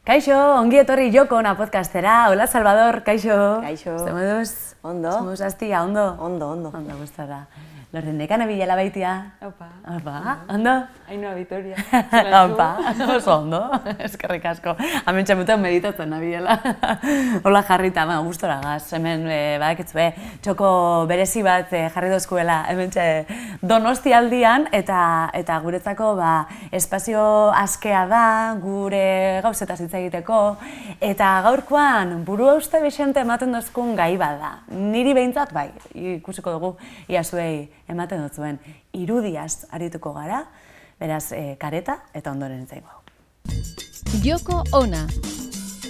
Kaixo, ongi etorri Jokona podcastera. Hola, Salvador, kaixo. Kaixo. ¿Cómo estamos? Ondo. ¿Cómo astia, ondo? Ondo. Ondo, gustada. Lorenekana Bilela baitia. Opa. Opa, ondo? Ainhoa Vitoria. Opa, oso ondo. Eskerrik asko. Hemen txamutan meditatzen nabiela. Hola jarrita, gustora gaz. Hemen badakitzue, txoko berezi bat jarri dozkuela. Hemen Donostialdian eta guretzako espazio askea da, gure gauzetaz hitz egiteko. Eta gaurkoan burua uste bixente ematen dozkun gai bada. Niri behintzat bai, ikusiko dugu iazuei ematen dut zuen, irudiaz arituko gara, beraz, kareta eta ondoren zaigu. Joko ona.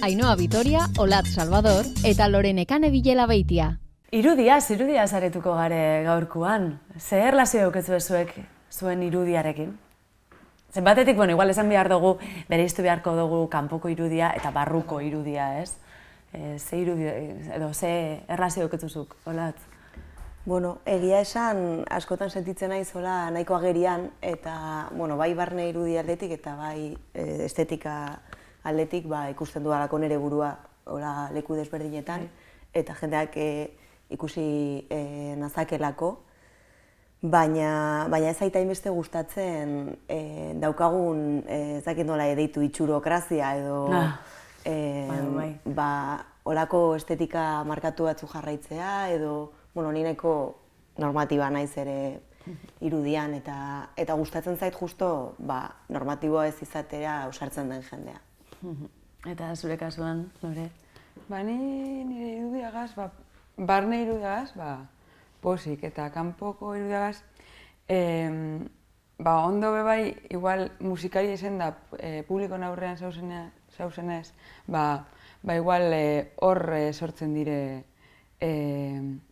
Ainhoa Vitoria, Olat Salvador eta Lorenekane Bilela baitia. Irudiaz arituko gare gaurkoan. Ze erlazio dauketzu zuek zuen irudiarekin? Zenbatetik, igual esan behar dugu, bereiztu beharko dugu kanpoko irudia eta barruko irudia, ez? Ze irudia, edo ze erlazio dauketuzuk, Olat? Bueno, egia esan askotan sentitzen naiz hola nahiko agerian eta bai barne irudi aldetik eta bai estetika aldetik ikusten dudalako nire burua hola leku desberdinetan eta jendeak ikusi nazakelako, baina ez zait hainbeste gustatzen daukagun ez dakit nola deitu itxurokrazia edo holako estetika markatu batzu jarraitzea edo ni nahiko normatiba naiz ere irudian eta gustatzen zait justo normatiboa ez izatera ausartzen den jendea. Eta zure kasuan, Lore? Nire irudiagaz, barne irudiagaz, posik eta kanpoko irudiagaz, ondo bebai, igual musikari esen da publikon aurrean zauzenez, igual hor sortzen dire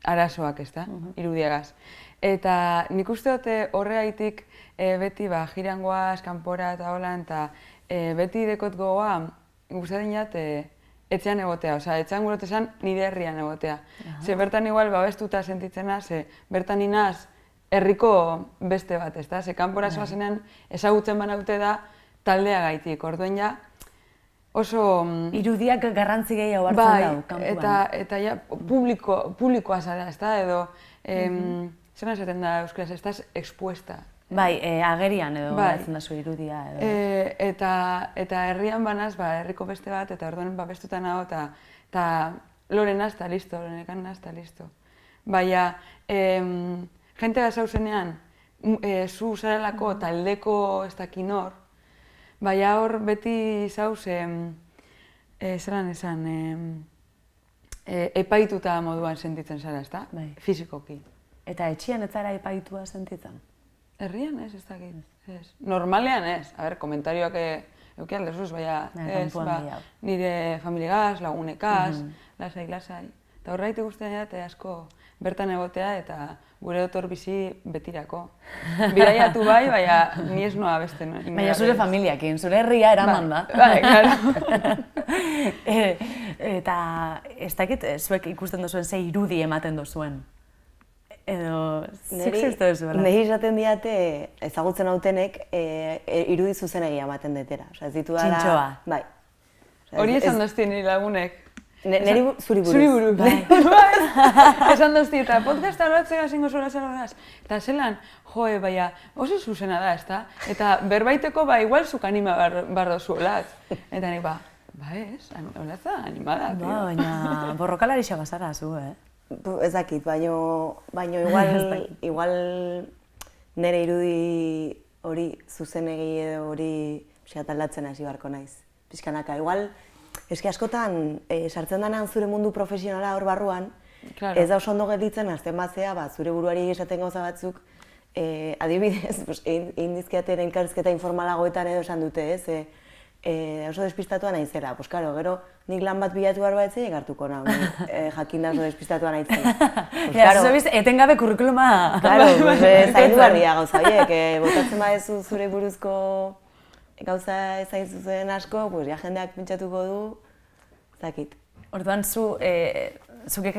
arazoak, ezta, irudiagaz. Eta nik uste dute horregaitik beti jirangoaz, kanpora eta holan, eta beti dekot gogoa gustatzen jat etxean egotea, etxean gurote esan nire herrian egotea. Ze bertan igual babestuta sentitzena, ze bertan inaz herriko beste bat, ezta? Ze kanpora zoazenean ezagutzen banaute da taldea gaitik, orduen ja oso... Irudiak garrantzi gehiago hartzen dau, kanpoan. Eta publikoa zara, ezta, edo... Zer esaten da euskaraz, estaz expuesta. Agerian edo hartzen da zu irudia edo... Eta herrian banaz, herriko beste bat, eta orduan bestuta nago, eta Loren hasta listo, Lorenekan hasta listo. Baina, jente bat zauzenean, zu zarelako taldeko ez dakin hor, baina hor beti zauz, zelan esan, epaituta moduan sentitzen zara, ezta? Fizikoki. Eta etxian ez zara epaitua sentitzen? Herrian ez dakit. Normalean ez. Komentarioak euki aldezuz, baina ez, nire familiagaz, lagunekaz, lasai. Eta horreite guztien dut asko bertan egotea eta gure dotor bizi betirako. Bidaiatu baina ni ez noa beste. Baina zure familiakin, zure herria eraman da. Claro. Eta ez dakit, zuek ikusten duzuen ze irudi ematen duzuen. Edo, zikziztu duzuela? Niri izaten diate ezagutzen hautenek irudi zuzenegia ematen detera. Txintxoa. Bai. Hori esan dozti nire lagunek. Niri zuri buruz. Zuri buruz. Esan dozti, eta podcasta horatzea zingo zuela zelanaz. Eta zelan, baina oso zuzena da, ezta? Eta berbaiteko igual zuk anima bardo zuelat. Eta nik ez, holatza animada. Baina borrokalari xabazara zu, Ez dakit, baina igual nire irudi hori zuzenegi edo hori aldatzen hasi beharko naiz. Pixkanaka, igual, eski askotan sartzen denean zure mundu profesionala hor barruan, ez da oso ondo gelditzen azten batzea, zure buruari esaten gauza batzuk, adibidez, egin dizkiaten elkarrizketa informalagoetan edo esan dute, ez? Oso despistatua naizela, gero nik lan bat bilatu behar bat etzea hartuko nago, jakin da oso despistatua naizela. Etengabe kurrikuluma... Zaindu barria gauza horiek, botatzen badezu zure buruzko gauza ezain zuzen asko, jendeak pentsatuko du, zakit. Orduan zuk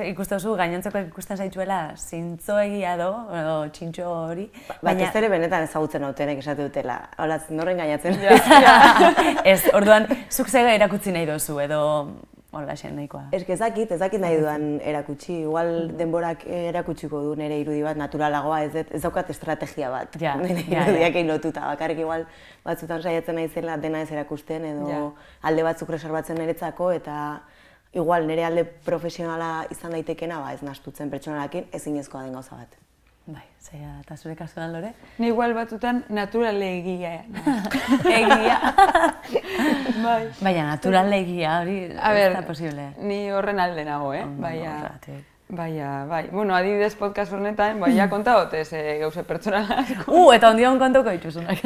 ikusten duzu, gainontzekoek ikusten zaituela zintzoegia edo txintxo hori. Baina ez ere benetan ezagutzen hautenek esate dutela, hola, norren gainatzen. Ez, orduan, zuk zega erakutsi nahi dozu edo hola esan nahikoa. Ez ez dakit nahi dudan erakutsi, igual denborak erakutsiko du nire irudi bat naturalagoa, ez daukat estrategia bat nire irudiak egin lotuta, bakarrik igual batzutan saiatzen naizela dena ez erakusten edo alde batzuk reserbatzen niretzako eta igual nire alde profesionala izan daitekena ez nahastutzen pertsonalakin ezinezkoa den gauza bat. Bai, zaila, eta zure kasuan, Lore? Ni igual batzutan naturalegia. Egia. Bai. Baina, naturalegia hori ez da posible. Ni horren alde nago, Bai. Bueno, adibidez podcast honetan, ja konta hotez gauze pertsonalak. Eta ondion kontoko dituzunak.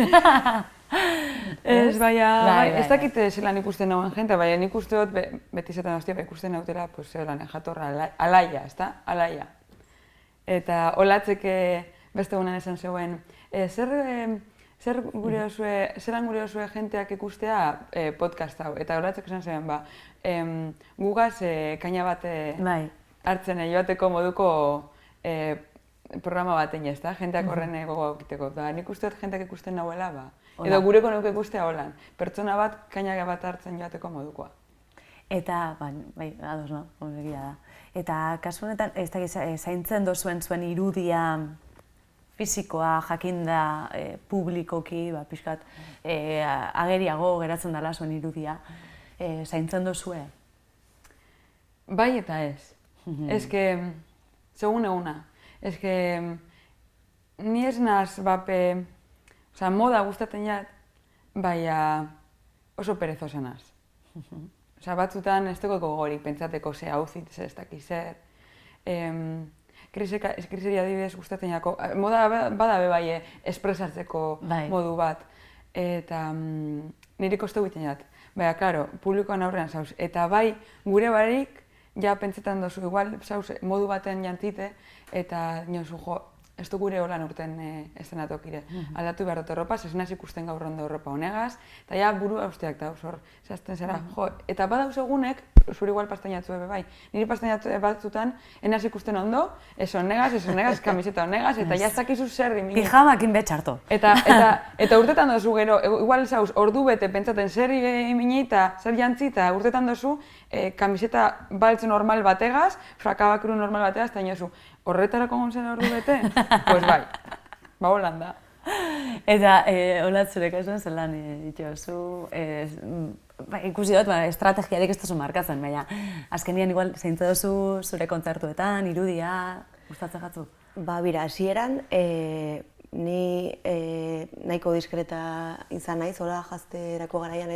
Ez, ez dakit zelan ikusten nagoen jente, baina nik uste dut beti zetan hostia, ikusten nautela, zelan jatorra, alaia, ezta? Alaia. Eta olatzeke beste egunan esan zegoen, zelan gure osue jenteak ikustea podcast hau, eta olatzek esan zegoen, gugaz kaina bat hartzen joateko moduko programa batein ez da, jenteak horren gogoa aukiteko. Nik uste dut jenteak ikusten nahuela, edo gureko nuke ikustea holan, pertsona bat kaina bat hartzen joateko modukoa. Eta, bai, ados no, egia da. Eta kasu honetan, ez da zaintzen dozuen zuen irudia fisikoa, jakinda, publikoki, pixkat, ageriago geratzen dela zuen irudia, zaintzen dozue? Bai eta ez. Ez que, segun eguna, ez que, ni ez naz bape, moda gustatzen jat, baina oso perezosa naz. Batzutan ez dugu gogorik pentsateko ze outfit, ez dakiz zer. Kriseri adibidez gustatzen jako, moda bada bai espresatzeko modu bat. Eta niri koste egiten jat. Baina, klaro, publikoan aurrean zauz. Eta bai, gure barik, ja pentsetan dozu, igual zauz modu baten jantzite, eta niozu jo, ez du gure holan urten eszenatokire. Aldatu behar dut erropaz, ez naz ikusten gaur ondo erropa honegaz, eta ja burua usteak dauz hor, zehazten zera. Eta badauz egunek, zure igual pastainatzu ebe bai. Niri pastainatzu batzutan, enaz ikusten ondo, ez honegaz, kamiseta honegaz, eta ja ez dakizu zer dimine. Pijamakin betxarto. Eta urtetan dozu gero, igual zauz, ordu bete pentsaten zer imine eta zer jantzi, eta urtetan dozu, kamiseta baltz normal bategaz, frakabakru normal bategaz, eta inozu, horretarako gontzen ordu bete? Pues bai, holan da. Eta olatzure kasuan zelan dituzu, ikusi dut, estrategiarik ez duzu markatzen, baina azkenian igual zeintze duzu zure kontzertuetan, irudia, gustatzen jatzu? Bira, hasieran, ni nahiko diskreta izan naiz, hola jazterako garaian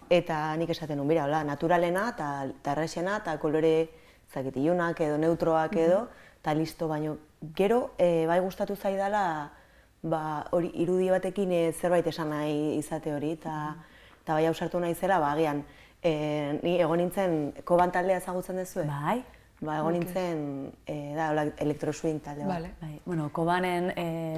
eta nik esaten nun, bira, naturalena eta errexena eta kolore zakitilunak edo neutroak edo, eta listo, baino gero bai gustatu zaidala hori irudi batekin zerbait esan nahi izate hori, eta bai ausartu nahi zela, agian, ni egon nintzen Koban taldea ezagutzen duzue? Bai. Egon nintzen, elektroswing talde bat. Bueno, Kobanen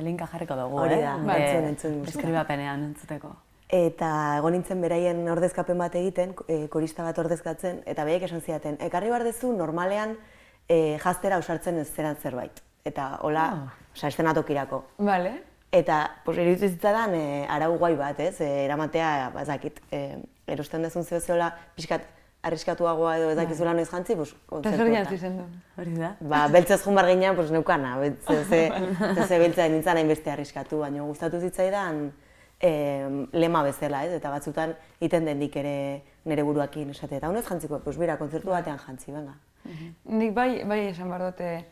linka jarriko dugu, hori da, entzun eskribapenean entzuteko. Eta egon nintzen beraien ordezkapen bat egiten, korista bat ordezkatzen, eta behek esan zidaten, ekarri behar duzu normalean jaztera ausartzen ez zeran zerbait. Eta hola, eszenatokirako. Bale. Eta iruditzen zitzadan arau guai bat, eramatea, bazakit, erosten dezun zehola pixkat arriskatuagoa edo ez dakizula noiz jantzi, kontzertu. Eta zer jantzi zen duen? Hori da. Beltzez joan bar ginean, neukana, ze beltza nintzen hainbeste arriskatu, baina gustatu zitzaidan lema bezala, eta batzutan iten dendik ere nire buruakin esate. Eta honez jantziko, bera, kontzertu batean jantzi, venga. Nik bai esan behar dute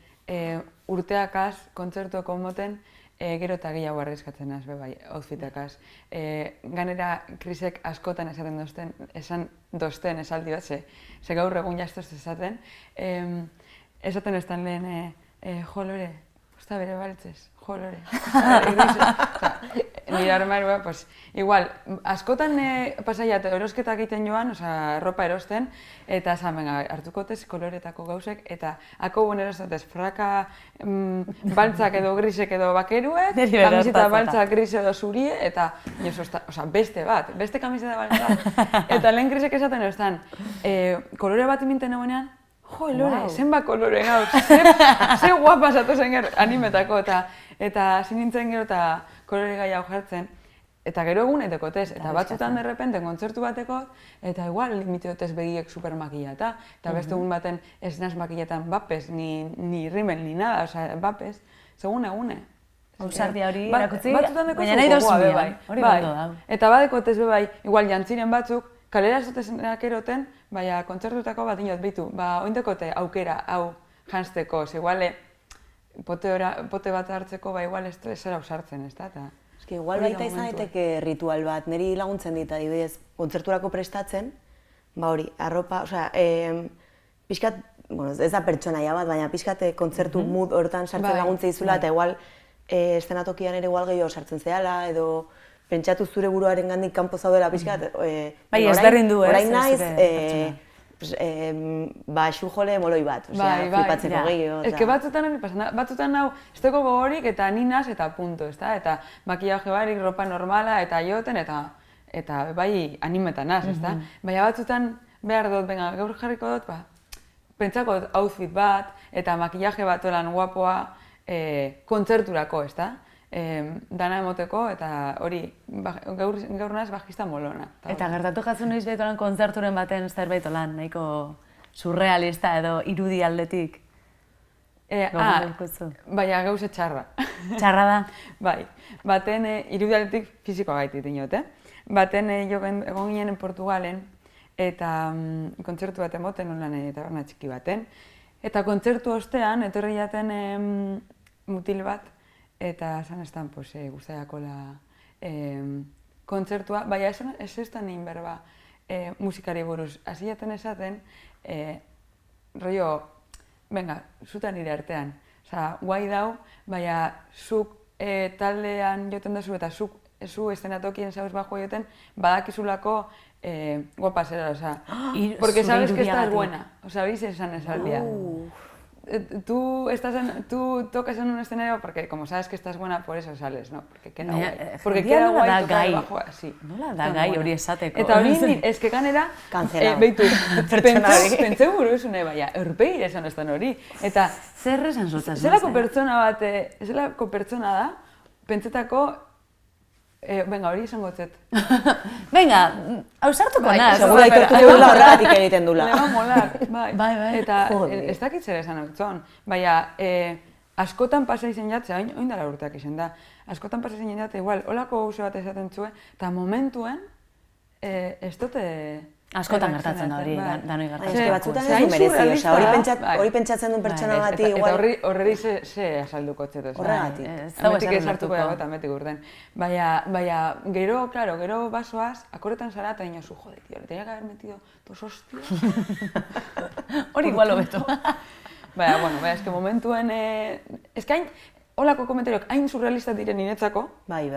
urteakaz, kontzertuako moten, gero eta gehiago arriskatzen az, bai, outfitakaz. Ganera, Krisek askotan esan dozten esaldi bat, ze gaur egun jaztoz esaten. Esaten ez lehen, jo Lore, usta bere baltzez, jo Lore. nire armarua, pues, igual, askotan pasaiat erosketak egiten joan, oza, ropa erosten, eta esan, venga, hartukotez koloretako gauzek, eta akobun erostotez fraka baltzak edo grisek edo bakeruek, kamiseta baltzak gris edo zurie, eta beste bat, beste kamiseta baltzak. Eta lehen grisek esaten erostan, kolore bat iminten egonean, jo, Lore, zenba kolore gauz, ze guapa zatu zen gero animetako, eta zinintzen gero eta kolore gai hau jartzen. Eta gero egun etekotez, eta batzutan derrepente kontzertu batekot, eta igual limitotez begiek supermakillata, eta beste egun baten ez naz makilletan bapes, ni rimel, ni nada, osea, bapes, segun egune. Ausardia hori erakutzi, baina nahi dozunean, hori bando da. Eta badekotez bebai, igual jantziren batzuk, kalera esotezenak eroten, baina kontzertutako bat inot bitu, oindekote aukera hau janzteko, iguale pote bat hartzeko, igual ez zera ausartzen, ez da? Eski, igual baita izan daiteke ritual bat, niri laguntzen dit, adibidez, kontzerturako prestatzen, hori, arropa, osea, pixkat, ez da pertsonaia bat, baina pixkat kontzertu mood hortan sartzen laguntza izula, eta igual, estenatokian ere igual gehiago sartzen zehala, edo pentsatu zure buruaren gandik kanpo zaudela pixkat. Bai, ezberdin du, ez? Orain naiz, xujole moloi bat, flipatzeko gehiago. Ez que batzutan hau, ez dugu gogorik eta ninaz eta punto, ez da? Eta makillaje barik, ropa normala eta joten eta bai animetan az, ez da? Baina batzutan behar dut, gaur jarriko dut, pentsako outfit bat eta makillaje bat olan guapoa kontzerturako, ez da? Dana emoteko eta hori gaur naz bajista molona. Eta gertatu jatzen noiz behitolan kontzerturen baten zerbait olan, nahiko surrealista edo irudi aldetik? Baina gauze txarra. Txarra da? Bai, baten irudi aldetik fizikoa gaitit inot, Baten egon ginen Portugalen eta kontzertu bat emoten olan taberna txiki baten. Eta kontzertu ostean, etorri jaten mutil bat, eta esan estan guztaiakola kontzertua, baina ez estan egin berba musikari buruz. Hasi jaten esaten, rollo, venga, zuta nire artean. Osa, guai dau, baina zuk taldean joten duzu eta zu estenatokien zauz bajo joten, badakizulako guapa zera, osa, porque sabes que estás buena, osa, biz esan esaldia. Tú tocas en un escenario porque como sabes que estás buena, por eso sales, ¿no? Porque queda guay. Porque queda guay tocar bajo así. Nola da gai hori esateko? Eta hori, ez que ganera, behitu, pentseu buruzune, baina, eurpeire esan estan hori. Eta, zer esan zutaz? zelako pertsona da, pentsetako, venga, hori izango zet. Venga, hausartuko naz. Segura aitortu dugula horregatik egiten dula. Lema molak, bai. Eta ez dakit zer esan hautzen. Baina, askotan pasa izen jatzea, oin dara urteak izen da. Askotan pasa izen jatzea, igual, holako gauze bat esaten zuen, eta momentuen, ez dute... Askotan gertatzen da hori, danoi gertatzen. Eske batzutan ez du merezi, hori pentsatzen duen pertsona bati igual... Eta horreri ze asalduko txetu. Horregatik. Ametik ez hartuko dago eta ametik urten. Baina, gero basoaz, akorretan zara eta dinosu, jode, tío, le tenía que haber metido dos hostias. Hori igual hobeto. Baina, eske momentuen... Eske hain, holako komentarioak hain surrealista diren niretzako. Bai.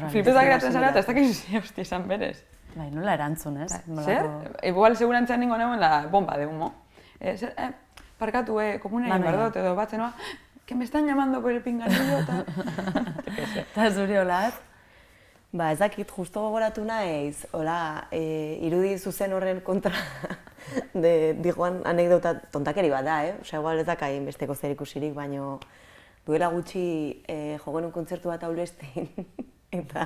Flipetak geratzen zara eta ez dakizu hostia esan berez. Bai, nola erantzun, ez? Zer? Igual segurantzean ningo neuen la bomba de humo. Parkatu, komunean berdot edo batzenoa, que me están llamando por el pinganillo, eta... Eta zuri hola, ez? Ba, ez dakit, justo gogoratu naiz, hola, irudi zuzen horren kontra digoan anekdota tontakeri bat da, Osea, igual ez dakain besteko zer ikusirik, baino duela gutxi jogenun kontzertu bat Aulestin, eta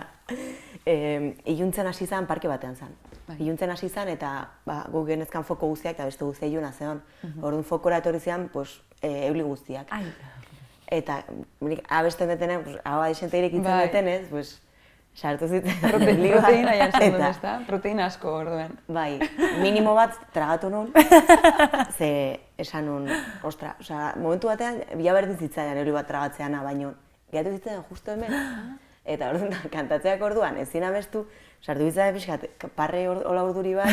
iluntzen hasi zen parke batean zen. Iluntzen hasi zen eta guk genezkan foko guztiak eta beste guztia iluna zeon. Orduan fokora etorri zian, euli guztiak. Eta abesten detenean, hau adixente irekitzen detenez, sartu zitzen. Proteina jantzen duen, ez da? Proteina asko orduen. Bai, minimo bat tragatu nun, ze esan nun, ostra, momentu batean, bila berdin zitzaidan euli bat tragatzeana, baino, gehatu zitzen justo hemen. Eta orduan, kantatzeak orduan, ezin abestu, sartu bitzaren pixkat, parre hola urduri bat,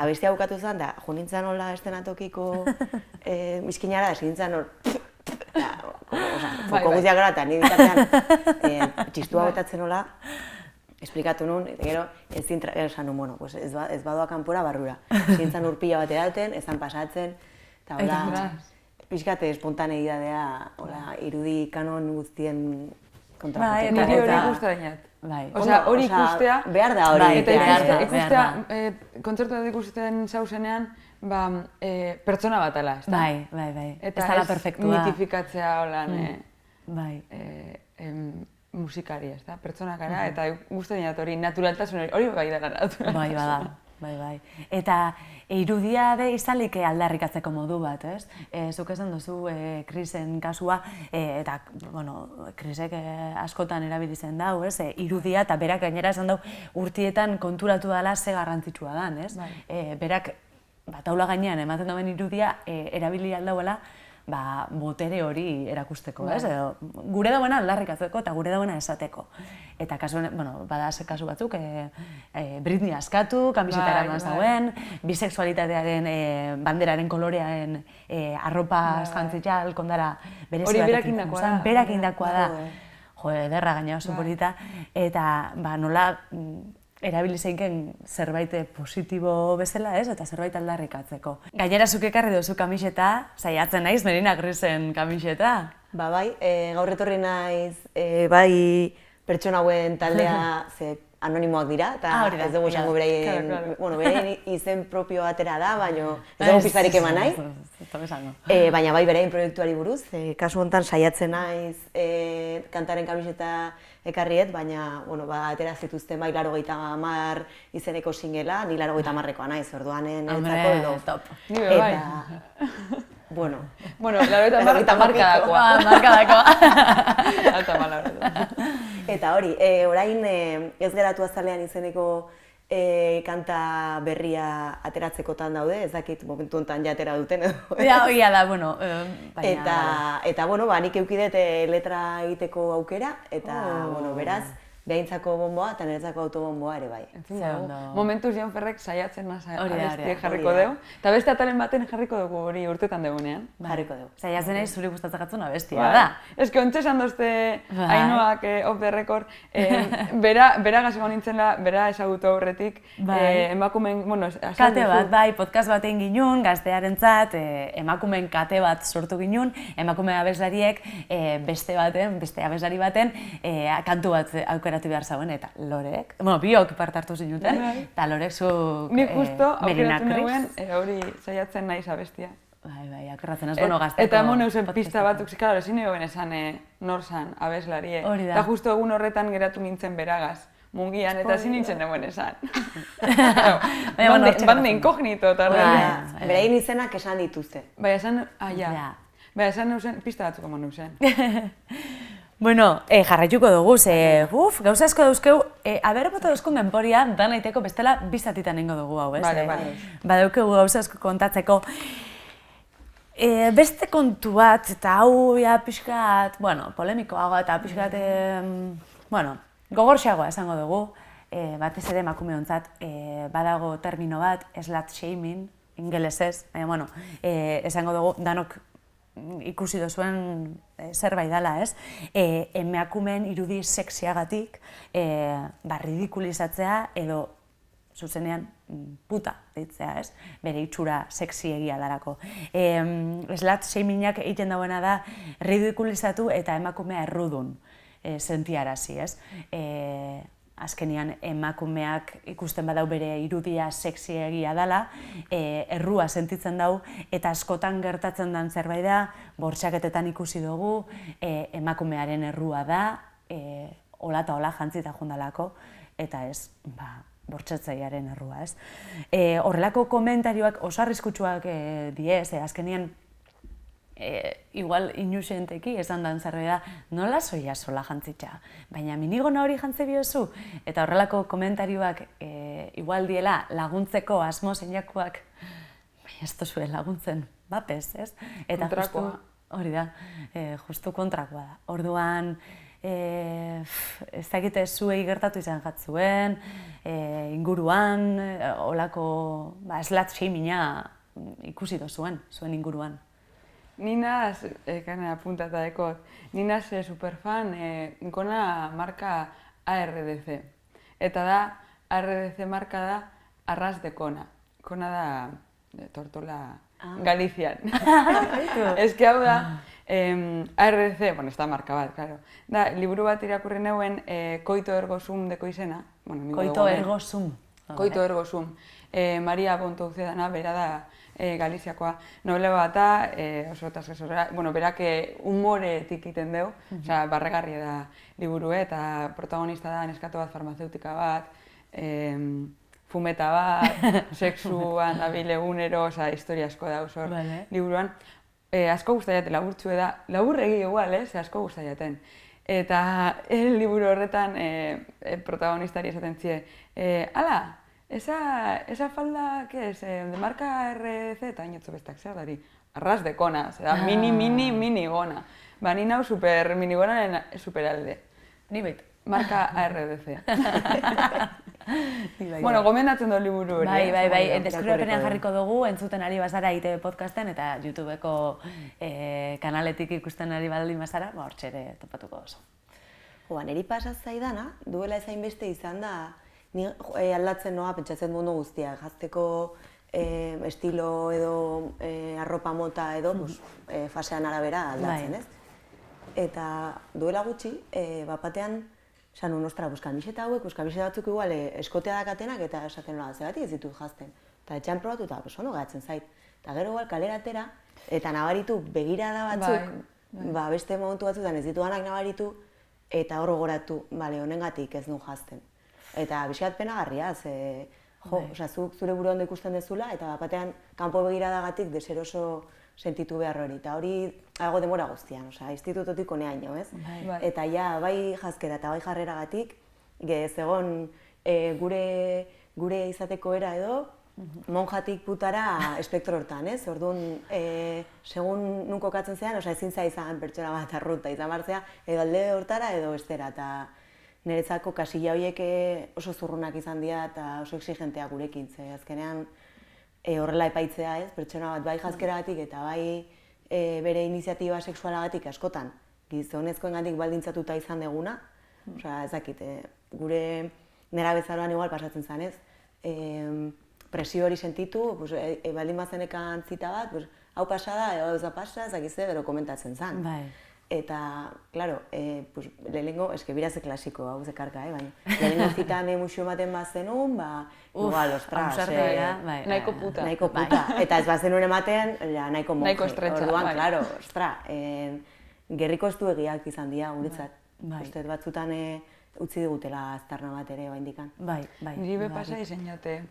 abestia bukatu zen, da, jo nintzen hola estenatokiko miskinara, ezin nintzen hor, foko guztiak gara, eta nire ditatean txistua betatzen hola, esplikatu nun, gero ezin esan nun, bueno, pues ez badoa kanpora barrura. Zintzan urpila bat edaten, ezan pasatzen, eta hola, pixkate espontaneidadea, hola, irudi kanon guztien kontrapatzen. Niri hori ikusta dinat. Osea, hori ikustea, behar da hori. Eta ikustea, kontzertu bat ikusten zauzenean, pertsona bat ala, ez da? Bai. Eta ez mitifikatzea holan musikari, ez da? Pertsona gara, eta guztien dinat hori naturaltasun hori bai dela naturaltasun. Bai. Eta irudia de izalik aldarrikatzeko modu bat, ez? Zuk esan duzu Krisen kasua, eta, bueno, Krisek askotan erabili zen dau, ez? Irudia, eta berak gainera esan dau urtietan konturatu dela ze garrantzitsua dan, ez? Berak, taula gainean ematen duen irudia erabili aldauela, botere hori erakusteko, ez? Gure dauena aldarrikatzeko eta gure dauena esateko. Eta kasu, bada kasu batzuk, Britney askatu, kamisetara eman zauen, bisexualitatearen banderaren kolorearen arropa jantzitza alkondara berezi batekin. Hori berakindakoa da. Berakindakoa da. Jo, ederra gaina oso polita. Eta nola erabili zeinken zerbait positibo bezala, ez? Eta zerbait aldarrikatzeko. Gainera zuk ekarri duzu kamiseta, saiatzen naiz Merina Grisen kamiseta. Bai, gaur etorri naiz, bai pertsona hauen taldea anonimoak dira, eta ez dugu esango beraien izen propio atera da, baina ez dugu pistarik eman nahi. Baina bai beraien proiektuari buruz, kasu honetan saiatzen naiz kantaren kamiseta ekarriet, baina atera zituzten bai 80 izeneko singela, ni 80-rekoa naiz, orduan entzako lo. Ni bai. Bueno, 80 markadakoa. Alta malabra. Eta hori, orain ez geratu azalean izeneko kanta berria ateratzekotan daude, ez dakit momentu honetan ja atera duten edo. Oia da, baina... Eta, nik eukidet letra egiteko aukera, eta, beraz, behintzako bomboa eta niretzako autobomboa ere bai. Momentuz Jon Ferrek saiatzen abestiek jarriko dugu, eta beste atalen baten jarriko dugu hori urtetan dugunean. Jarriko dugu. Saiatzen nahi zuri gustatzen abestia da. Ez que ontsa esan dozte Ainoak off the record, bera gazego nintzela, bera ezagutu aurretik, emakumeen, kate bat, bai, podcast batein ginun, gaztearentzat, emakumeen kate bat sortu ginun, emakume abeslariek beste abeslari baten kantu bat aukera behar zauen, eta Lorek, biok parte hartu zinuten, eta Lorek zuk Nik justo aukeratu nuen hori saiatzen naiz abestia. Bai, aukerratzen ez, gazteko... Eta emon eusen pista batzuk, zikaro, ezin egoen esan nor zan abeslarie. Eta justo egun horretan geratu nintzen beragaz, mungian, eta ezin nintzen egoen esan. Bande inkognito, eta berain izenak esan dituzte. Bai, esan, esan eusen, pista batzuk emon eusen. Bueno, jarraituko dugu, gauza asko dauzkeu, bota dauzkun denporia, da nahiteko bestela bizatitan ingo dugu hau, ez? Badaukegu gauza asko kontatzeko. Beste kontu bat, eta hau pixkat, polemikoagoa eta pixkat, gogorxeagoa esango dugu, batez ere emakumeontzat, badago termino bat, slut shaming, ingelesez, baina, esango dugu, danok ikusi duzuen zerbait dela, ez? Emakumeen irudi sexiagatik ridikulizatzea edo zuzenean puta deitzea, ez? Bere itxura sexiegia darako. Slut shamingak egiten dauena da ridikulizatu eta emakumea errudun sentiarazi, ez? Azkenean emakumeak ikusten badau bere irudia sexiegia dela, errua sentitzen dau, eta askotan gertatzen den zerbait da, bortxaketetan ikusi dugu, emakumearen errua da, hola eta hola jantzita jundalako, eta ez, bortxatzailearen errua, ez. Horrelako komentarioak oso arriskutsuak diez, azkenean, igual inusenteki esan dan zerbait da, nola zoia sola jantzitza, baina minigona hori jantze biozu, eta horrelako komentarioak igual diela laguntzeko asmo zeinakoak, baina ez tozue laguntzen, bapez, ez? Eta justu, hori da, justu kontrakoa da. Orduan, ez dakite zuei gertatu izan jatzuen, inguruan, holako slut shaminga ikusi dozuen, zuen inguruan. Ninaz, kanera puntata dekot, ninaz superfan gona marka ARDC. Eta da, ARDC marka da arras de kona. Kona da tortola Galizian. Ez que hau da, ARDC, bueno, ez da marka bat, claro. Da, liburu bat irakurri neuen Koito ergo sum deko izena. Koito ergo sum. Koito ergo sum. Maria Pontoucedana, bera da Galiziakoa. Novela bat da, oso transgresorra, bueno, berak humoretik egiten deu, osea, barregarria da liburu, eta protagonista da neskato bat farmazeutika bat, fumeta bat, sexuan dabil egunero, osea, historia asko da hor liburuan. Asko guztaiaten, laburtxue da, laburregi igual, asko guztaiaten. Eta liburu horretan protagonistari esaten zie, ala, esa falda, ¿qué es? De marca RDC, eta inotzo bestak zer dari, arras de kona, da mini gona. Ba, ni nau super mini gonaren superalde. Ni bait. Marka RDC. Bueno, gomendatzen du liburu hori. Bai, deskribapenean jarriko dugu, entzuten ari bazara ITV podcasten eta YouTubeko kanaletik ikusten ari baldin bazara, hortxe ere topatuko oso. Niri pasa zaidana, duela ezain beste izan da, ni aldatzen noa pentsatzen mundu guztia, jazteko estilo edo arropa mota edo fasean arabera aldatzen, ez? Eta duela gutxi, bapatean, esan nun, ostra, kamiseta hauek, kamiseta batzuk igual eskotea dakatenak eta esaten nola, zeratik ez ditut jazten. Eta etxean probatu eta ondo geratzen zait. Eta gero igual kalera atera, eta nabaritu begirada batzuk, beste momentu batzutan ez ditudanak nabaritu, eta hor gogoratu, honengatik ez nun jazten. Eta bizkat penagarria, zuk zure buru ondo ikusten dezula, eta batean kanpo begiradagatik deseroso sentitu behar hori. Eta hori dago denbora guztian, institutotik honeaino, ez? Eta ja, bai jazkera eta bai jarreragatik, zegoen gure izateko era edo, monjatik putara espektro hortan, ez? Orduan, segun nun kokatzen zean, ezin za izan pertsona bat arruta izan bartzea, edo alde hortara edo bestera. Eta niretzako kasilla horiek oso zurrunak izan dira eta oso exigenteak gurekin, ze azkenean horrela epaitzea, ez? Pertsona bat bai jazkeragatik eta bai bere iniziatiba sexualagatik askotan gizonezkoengatik baldintzatuta izan deguna, ez dakit, gure nerabezaroan igual pasatzen zen, ez? Presio hori sentitu, baldin bazenekan zita bat, hau pasada, edo ez da pasa, ez dakizte, gero komentatzen zen. Eta, klaro, lehenengo, eske biraze klasiko hau zekarka, baina lehenengo zitan musio ematen bazenun, igual, ostra, nahiko puta. Nahiko puta. Eta ez bazenun ematen, nahiko monje. Nahiko estretxa. Orduan, klaro, ostra, gerriko estuegiak izan dira, guretzat. Uste batzutan utzi digutela aztarna bat ere, baindikan. Niri be pasa izan jate,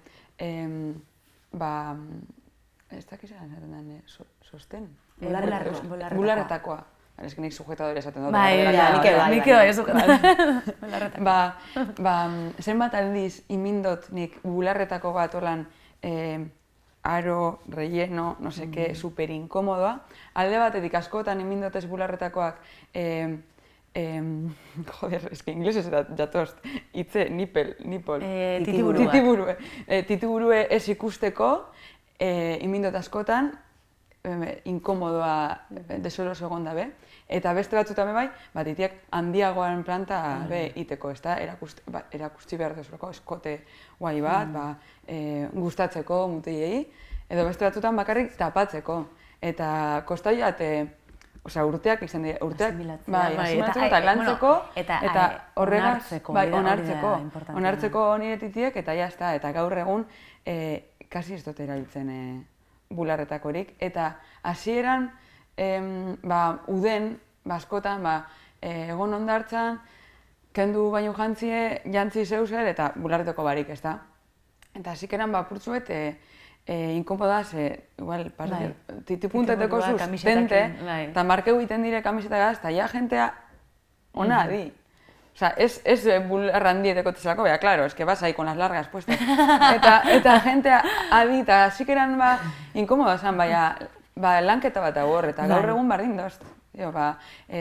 ez dakizan esaten den, sosten? Bularretakoa. Ez que nik sujetadore esaten dut. Nik bai sujetadore. Zenbat aldiz imindot nik bularretako bat holan aro, relleno, no se que, super inkomodoa. Alde batetik askotan imindotez bularretakoak joder, es que inglesez jatost, hitze, nipple, titiburue ez ikusteko, imindot askotan, inkomodoa desoros egon dabe. Eta beste batzutan bai, titiak handiagoaren planta iteko, ez da, erakustzi behar duzulako eskote guai bat, gustatzeko mutiei, edo beste batzutan bakarrik tapatzeko. Eta kostaiat, urteak izan dira, asimilatzeko eta lantzeko, eta horregaz, onartzeko nire titiek, eta jazta, eta gaur egun, kasi ez dut erabiltzen bularretakorik, eta hasieran uden, askotan, egon ondartzan, kendu baino jantzi zeuzer eta bularretako barik, ez da. Eta hasikeran purtzuet inkomodaz, igual, titipunteteko sustente, eta markeu iten dire kamisetagaz, eta ja jentea ona adi. Osa, ez bularra handieteko tezako, claro, es que vas ahí con las largas puestas. Eta jentea adi, eta hasikeran inkomoda zan, lanketa bat agor, eta gaur egun bardin dozt.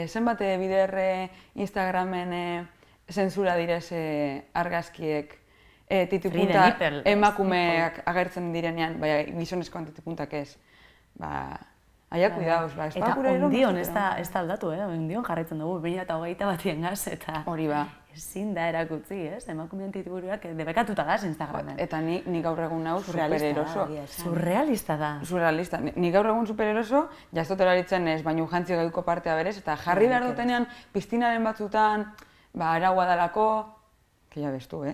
Zenbat bider Instagramen zentzura direz argazkiek titipunta emakumeak agertzen direnean, gizonezkoan titipuntak ez. Aia, kuidauz, eta ondion ez da aldatu, ondion jarraitzen dugu, 2021 batien gaz, eta... Hori ba. ezin da erakutzi, ez? Emakumeen tituburuak debekatuta gaz Instagramen. Eta ni gaur egun nau supereroso. Surrealista da. Surrealista. Ni gaur egun supereroso, jaztotera aritzen ez, baina jantzio gaiko partea berez, eta jarri behar dutenean piztinaren batzutan, araua dalako, que ya bestu,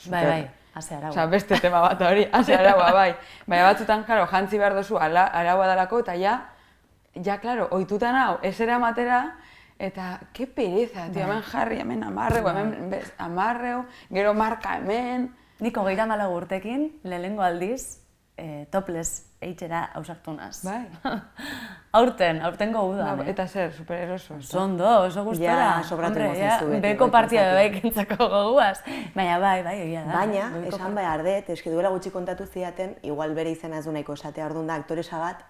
Bai, haze araua. Osa, beste tema bat hori, haze araua, bai. Baina batzutan, karo, jantzi behar duzu araua dalako, eta ja, klaro, ohituta nau, esera matera, eta, ke pereza, tio, hemen jarri, hemen amarreu, hemen amarreu, gero marka hemen. Nik 34 urtekin, lehenengo aldiz, topless eitxera ausartu naz. Bai. Aurtengo udan, Eta zer, supereroso. Zondo, oso gustora. Ja, sobratu mozen zu beti. Beko partia bebaikentzako goguaz. Baina bai, egia da. Baina, esan behar dut, eski duela gutxi kontatu zidaten, igual bere izena ez du nahiko esatea, orduan da, aktoresa bat,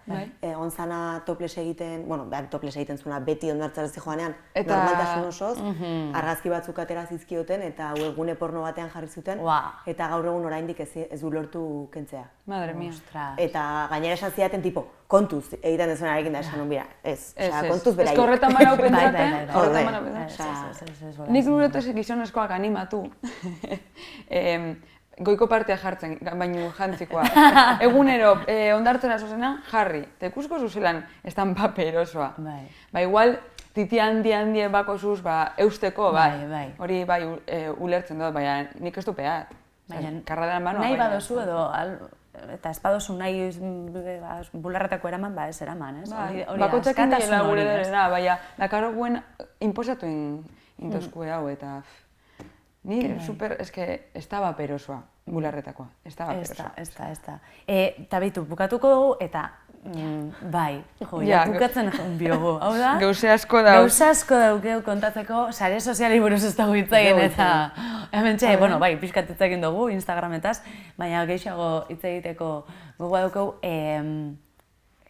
onzana topless egiten, bueno, topless egiten zuena beti ondartzarazi joanean, normaltasun osoz, argazki batzuk atera zizkioten, eta webgune porno batean jarri zuten, eta gaur egun oraindik ez du lortu kentzea. Madre mia. Eta gainera esan zidaten, tipo, kontuz egiten dezunarekin da esan nuen, ez, kontuz bera. Ez horretan manau pentsaten, horretan manau pentsaten. Nik nuretez gizonezkoak animatu, goiko partea jartzen, baino jantzikoa. Egunero, ondartzera zozena, jarri. Eta ikusko zuzelan, estan paperosoa. Ba, igual, titi handi bako zuz, eusteko, hori bai ulertzen dut, baina nik ez du peat. Karradean banoa, nahi badozu edo, eta ez badozu nahi bularretako eraman, ez eraman, ez? Bakotxak indiela gure dena, baina dakaro guen inposatu intozkue hau, eta ni super, ez da baperosoa bularretakoa, ez da baperosoa. Ez da. Eta bitu, bukatuko dugu, eta bai, bukatzen biogu, hau da? Gauze asko dauz. Gauze asko daukeu kontatzeko, sare soziali buruz ez dago hitzaien, eta hemen txe, bai, pixkat hitz egin dugu Instagrametaz, baina gehiago hitz egiteko gogoa daukeu,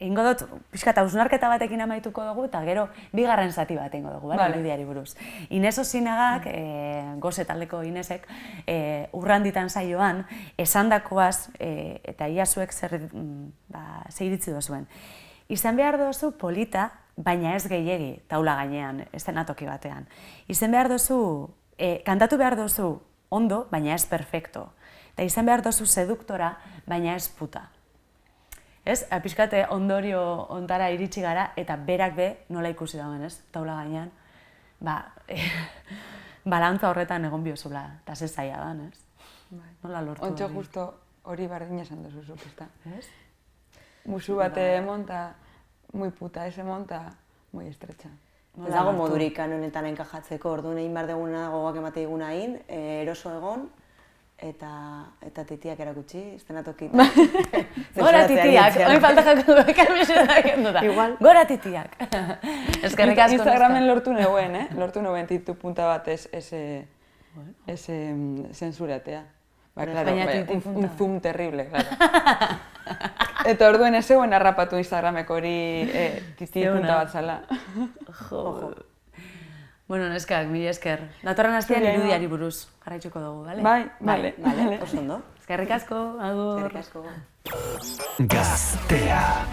egingo dut, pixkat hausnarketa batekin amaituko dugu, eta gero bigarren zati bat egingo dugu, irudiari buruz. Inez Osinagak, goze taldeko Inezek, urranditan saioan, esandakoaz, eta ia zuek zer iritzi duzuen. Izan behar duzu polita, baina ez gehiegi taula gainean, eszenatoki batean. Izan behar duzu, kantatu behar duzu ondo, baina ez perfecto. Eta izan behar duzu seduktora, baina ez puta. Ez, pixkate ondorio ontara iritsi gara, eta berak be nola ikusi dagoen, ez, taula gainean, balantza horretan egon biozula, eta ze zaila da, ez? Nola lortu hori? Ontxo justo hori bardina esan duzu zuk, ez da? Ez? Musu bate monta, muy puta, ese monta, muy estrecha. Ez dago modurik honetan enkajatzeko, orduan egin behar duguna gogoak emate diguna egin, eroso egon, eta titiak erakutsi, eszenatokitan. Gora titiak, hori falta jako ekarmixetak enduta. Igual. Gora titiak. Eskerrik asko. Instagramen lortu neuen, lortu neuen titu punta bat ez zensuratea. Un zoom terrible, claro. Eta orduen ez zegoen harrapatu Instagrameko hori titi punta bat zala. Jo. Bueno, neskak, mila esker. Datorren astean irudiari buruz jarraituko dugu, bale? Bai, oso ondo. Eskerrik asko, agur. Eskerrik asko. Gaztea.